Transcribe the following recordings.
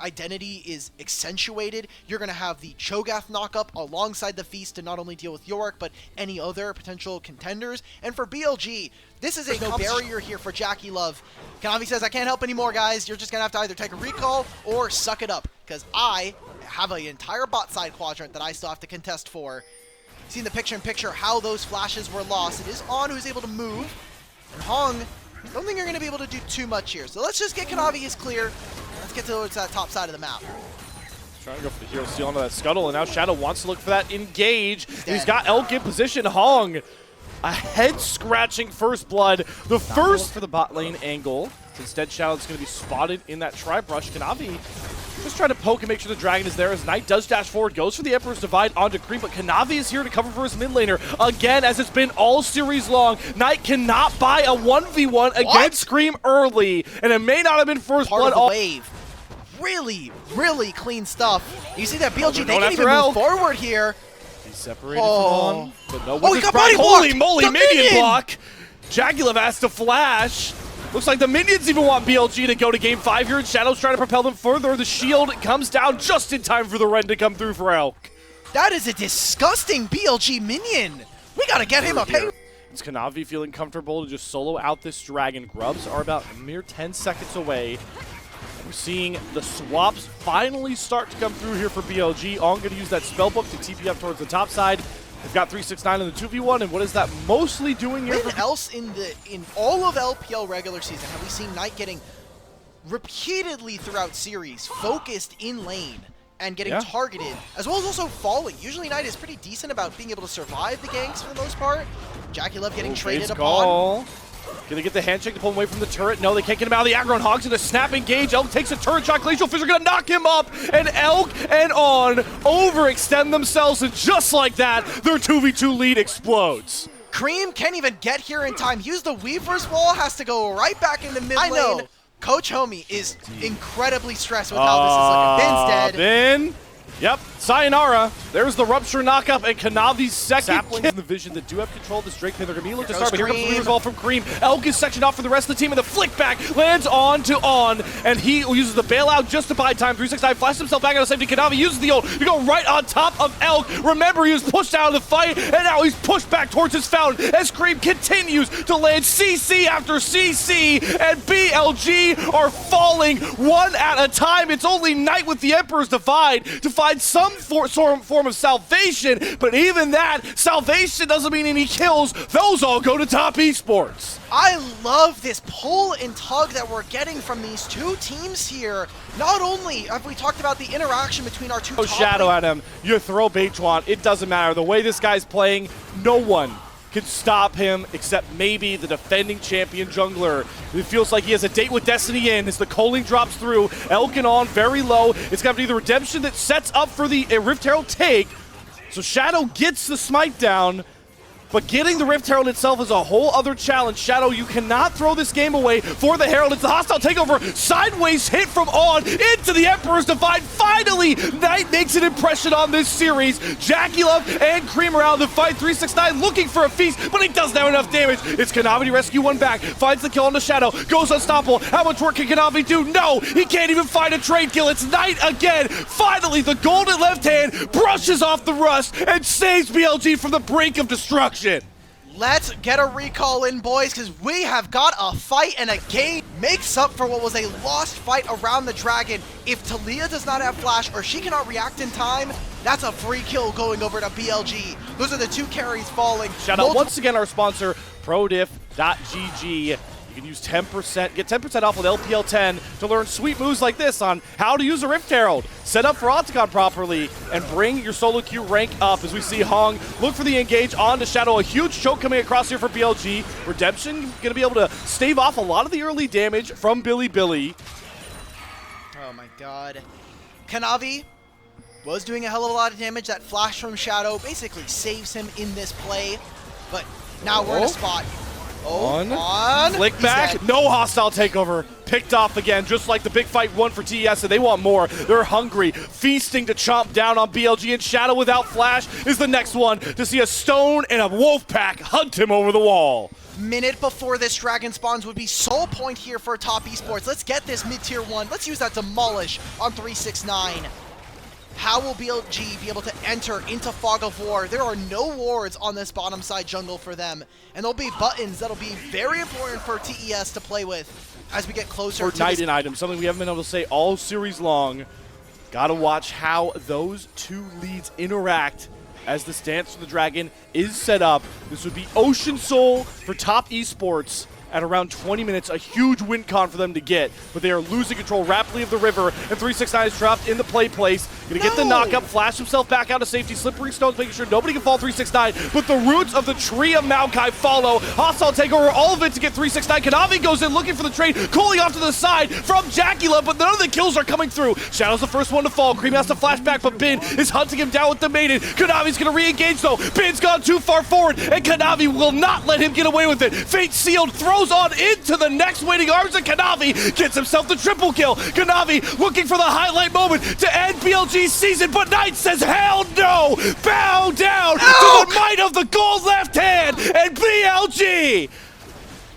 identity is accentuated. You're going to have the Cho'Gath knockup alongside the Feast to not only deal with Yorick, but any other potential contenders. And for BLG, this is no barrier here for Jackie Love. Kanavi says, I can't help anymore, guys. You're just going to have to either take a recall or suck it up, because I have an entire bot side quadrant that I still have to contest for. Seeing the picture-in-picture how those flashes were lost. It is On who's able to move, and Hong, I don't think you're going to be able to do too much here. So let's just get Kanavi is clear. Let's get towards that top side of the map. Trying to go for the hero steal onto that scuttle, and now Shadow wants to look for that engage. He's got Elk in position. Hong, a head-scratching first blood. The first for the bot lane angle. Instead, Shadow's going to be spotted in that tri-brush. Kanavi just trying to poke and make sure the dragon is there as Knight does dash forward, goes for the Emperor's Divide onto Cream, but Kanavi is here to cover for his mid laner. Again, as it's been all series long, Knight cannot buy a 1v1 against Cream early, and it may not have been first blood. Part of the wave. Really, really clean stuff. You see that BLG, they can't even move forward here. He's separated from On, but no, he got body blocked! Holy moly, minion block! Jagulev has to flash. Looks like the minions even want BLG to go to game 5 here, and Shadow's trying to propel them further. The shield comes down just in time for the Ren to come through for Elk. That is a disgusting BLG minion. We gotta get him a pay. Is Kanavi feeling comfortable to just solo out this dragon? Grubs are about a mere 10 seconds away. We're seeing the swaps finally start to come through here for BLG. On going to use that spellbook to TP up towards the top side. They've got 369 in the 2v1, and what is that mostly doing here? When else in all of LPL regular season have we seen Knight getting repeatedly throughout series focused in lane and getting targeted, as well as also falling? Usually Knight is pretty decent about being able to survive the ganks for the most part. Jackie Love getting traded upon. Gonna get the handshake to pull him away from the turret. No, they can't get him out of the aggro, and Hog's in a snap engage. Elk takes a turret shot. Glacial Fissure gonna knock him up, and Elk and On overextend themselves, and just like that, their 2v2 lead explodes. Cream can't even get here in time. Use the Weaver's Wall, has to go right back into mid lane. I know. Coach Homie is incredibly stressed with how this is looking. Ben's dead. Ben. Yep, sayonara. There's the Rupture knockup, and Kanavi's second kill. In the vision that do have control of this Drake pin. They're going to be able to start, but here comes the Weaver's Wall from Cream. Elk is sectioned off for the rest of the team, and the flick back lands on to On, and he uses the bailout just to buy time. 369 flashes himself back out of safety. Kanavi uses the ult to go right on top of Elk. Remember, he was pushed out of the fight, and now he's pushed back towards his fountain as Cream continues to land CC after CC, and BLG are falling one at a time. It's only Knight with the Emperor's Divide to find some form of salvation, but even that, salvation doesn't mean any kills. Those all go to top esports. I love this pull and tug that we're getting from these two teams here. Not only have we talked about the interaction between our two top Shadow at him, you throw Beitwan, it doesn't matter. The way this guy's playing, no one can stop him except maybe the defending champion jungler. It feels like he has a date with Destiny in as the culling drops through. Elk and On very low. It's got to be the redemption that sets up for the Rift Herald take. So Shadow gets the smite down, but getting the Rift Herald itself is a whole other challenge. Shadow, you cannot throw this game away for the Herald. It's the hostile takeover. Sideways hit from On into the Emperor's Divide. Finally, Knight makes an impression on this series. Jackie Love and Cream around the fight. 369 looking for a feast, but he doesn't have enough damage. It's Kanavi to rescue one back. Finds the kill on the Shadow. Goes unstoppable. How much work can Kanavi do? No, he can't even find a trade kill. It's Knight again. Finally, the golden left hand brushes off the rust and saves BLG from the brink of destruction. Let's get a recall in, boys, because we have got a fight, and a game makes up for what was a lost fight around the dragon. If Talia does not have flash or she cannot react in time, that's a free kill going over to BLG. Those are the two carries falling. Shout out once again our sponsor, prodiff.gg. You can use 10%, get 10% off with LPL 10 to learn sweet moves like this on how to use a Rift Herald, set up for Octagon properly, and bring your solo queue rank up as we see Hong look for the engage on to Shadow. A huge choke coming across here for BLG. Redemption going to be able to stave off a lot of the early damage from Bilibili. Oh my god. Kanavi was doing a hell of a lot of damage. That flash from Shadow basically saves him in this play, but now we're in a spot. On. Flick back, no hostile takeover. Picked off again, just like the big fight won for TES, and they want more. They're hungry, feasting to chomp down on BLG, and Shadow without flash is the next one to see a Stone and a wolf pack hunt him over the wall. Minute before this dragon spawns would be sole point here for top esports. Let's get this mid-tier 1. Let's use that demolish on 369. How will BLG be able to enter into Fog of War? There are no wards on this bottom side jungle for them, and there'll be buttons that'll be very important for TES to play with as we get closer to Night and items, something we haven't been able to say all series long. Gotta watch how those two leads interact as the stance for the dragon is set up. This would be Ocean Soul for top esports at around 20 minutes, a huge win con for them to get, but they are losing control rapidly of the river, and 369 is trapped in the play place. Gonna get the knockup, flash himself back out of safety, slippery stones, making sure nobody can fall 369, but the roots of the tree of Maokai follow. Hostile takeover, all of it to get 369. Kanavi goes in looking for the trade, cooling off to the side from Jackula, but none of the kills are coming through. Shadow's the first one to fall, Cream has to flash back, but Bin is hunting him down with the maiden. Kanavi's gonna re-engage though, Bin's gone too far forward, and Kanavi will not let him get away with it. Fate sealed, throws on into the next waiting arms, and Kanavi gets himself the triple kill. Kanavi looking for the highlight moment to end BLG's season, but Knight says, hell no! Bow down to the might of the gold left hand, and BLG!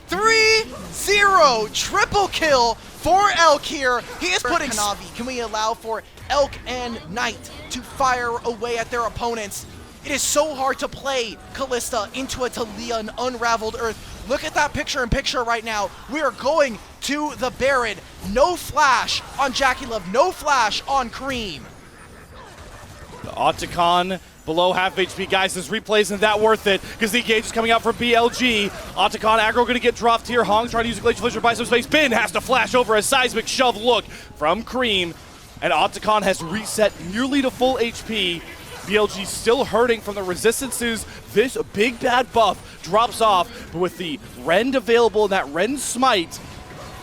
3-0 triple kill for Elk here. He is putting Kanavi. Can we allow for Elk and Knight to fire away at their opponents? It is so hard to play Kalista into a Talia, an unraveled earth. Look at that picture-in-picture right now. We are going to the Baron. No flash on Jackie Love, no flash on Cream. The Otacon below half HP. Guys, this replay isn't that worth it because the engage is coming out from BLG. Otacon aggro going to get dropped here. Hong trying to use a Glacial Fissure to buy some space. Bin has to flash over a seismic shove look from Cream. And Otacon has reset nearly to full HP. BLG still hurting from the resistances. This big bad buff drops off, but with the Rend available and that Rend smite,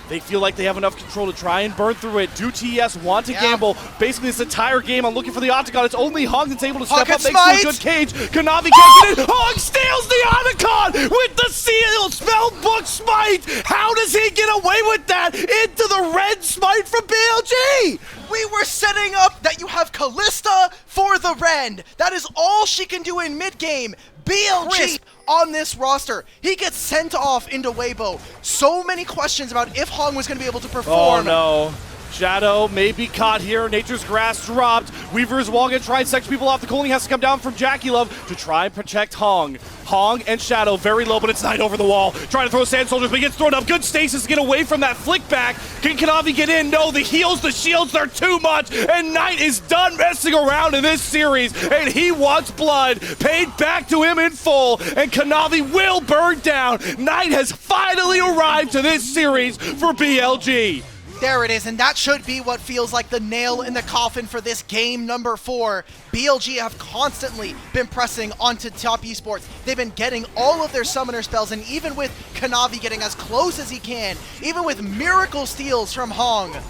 they feel like they have enough control to try and burn through it. Do TES want to gamble? Basically, this entire game, I'm looking for the Otacon. It's only Hong that's able to step up, makes a good cage. Kanavi can't get in. Hong steals the Otacon with the seal spellbook smite. How does he get away with that into the red smite from BLG? We were setting up that you have Kalista for the Rend. That is all she can do in mid-game. BLG on this roster. He gets sent off into Weibo. So many questions about if Hong was going to be able to perform. Oh no. Shadow may be caught here. Nature's Grass dropped. Weaver's wall gonna try and section people off. The cooling has to come down from Jackie Love to try and protect Hong. Hong and Shadow very low, but it's Knight over the wall. Trying to throw Sand Soldiers, but he gets thrown up. Good stasis to get away from that flick back. Can Kanavi get in? No, the heals, the shields are too much, and Knight is done messing around in this series, and he wants blood paid back to him in full, and Kanavi will burn down. Knight has finally arrived to this series for BLG. There it is, and that should be what feels like the nail in the coffin for this game number 4. BLG have constantly been pressing onto top esports. They've been getting all of their summoner spells, and even with Kanavi getting as close as he can, even with miracle steals from Hong. Elk!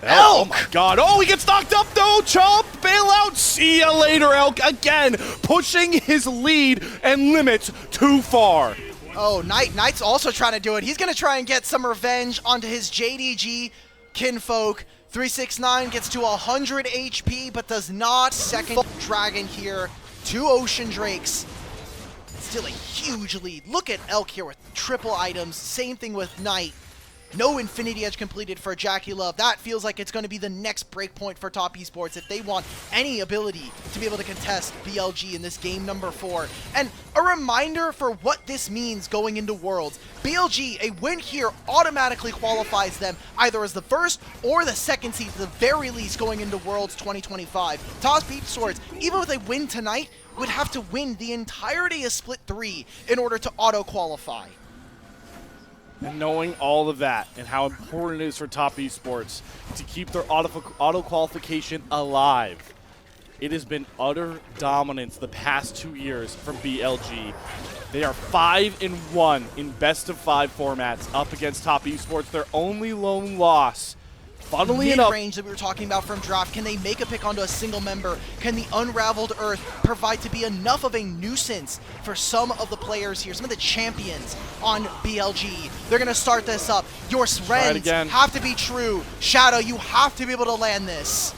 Oh my god. Oh, he gets knocked up though. Chomp, bailout. See ya later, Elk. Again, pushing his lead and limits too far. Oh, Knight's also trying to do it. He's going to try and get some revenge onto his JDG kinfolk. 369 gets to 100 HP, but does not. Second dragon here. 2 Ocean Drakes. Still a huge lead. Look at Elk here with triple items. Same thing with Knight. No Infinity Edge completed for Jackie Love. That feels like it's going to be the next breakpoint for top esports if they want any ability to be able to contest BLG in this game number 4. And a reminder for what this means going into Worlds. BLG, a win here automatically qualifies them either as the first or the second seed, at the very least, going into Worlds 2025. Top esports, even with a win tonight, would have to win the entirety of Split 3 in order to auto-qualify. And knowing all of that and how important it is for top esports to keep their auto qualification alive, it has been utter dominance the past 2 years from BLG. They are 5-1 in best of 5 formats up against top esports. Their only lone loss Funnily enough, mid-range that we were talking about from draft. Can they make a pick onto a single member? Can the Unraveled Earth provide to be enough of a nuisance for some of the players here, some of the champions on BLG? They're going to start this up. Your Rens have to be true. Shadow, you have to be able to land this.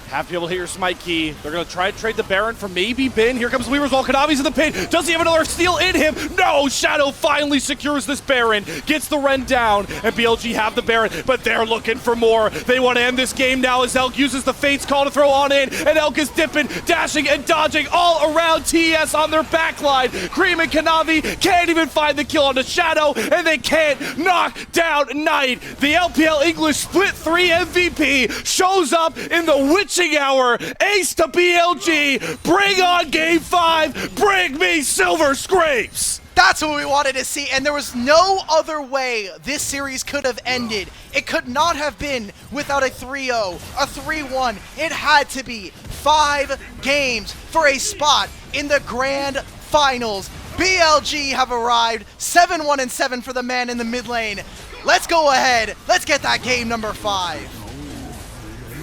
Have to be able to hit your smite key. They're going to try to trade the Baron for maybe Bin. Here comes Weaver's Wall. Kanavi's in the pin. Does he have another steal in him? No! Shadow finally secures this Baron. Gets the Ren down, and BLG have the Baron, but they're looking for more. They want to end this game now as Elk uses the Fate's Call to throw on in, and Elk is dipping, dashing, and dodging all around TES on their backline. Cream and Kanavi can't even find the kill on the Shadow, and they can't knock down Knight. The LPL English Split 3 MVP shows up in the witching hour. Ace to BLG. Bring on Game 5. Bring me Silver Scrapes. That's what we wanted to see, and there was no other way this series could have ended. It could not have been without a 3-0, a 3-1. It had to be 5 games for a spot in the grand finals. BLG have arrived, 7-1-7 for the man in the mid lane. Let's go ahead. Let's get that game number 5.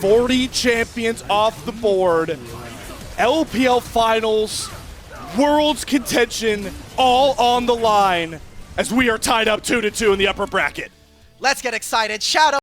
40 champions off the board, LPL finals, Worlds contention, all on the line as we are tied up 2-2 in the upper bracket. Let's get excited. Shadow.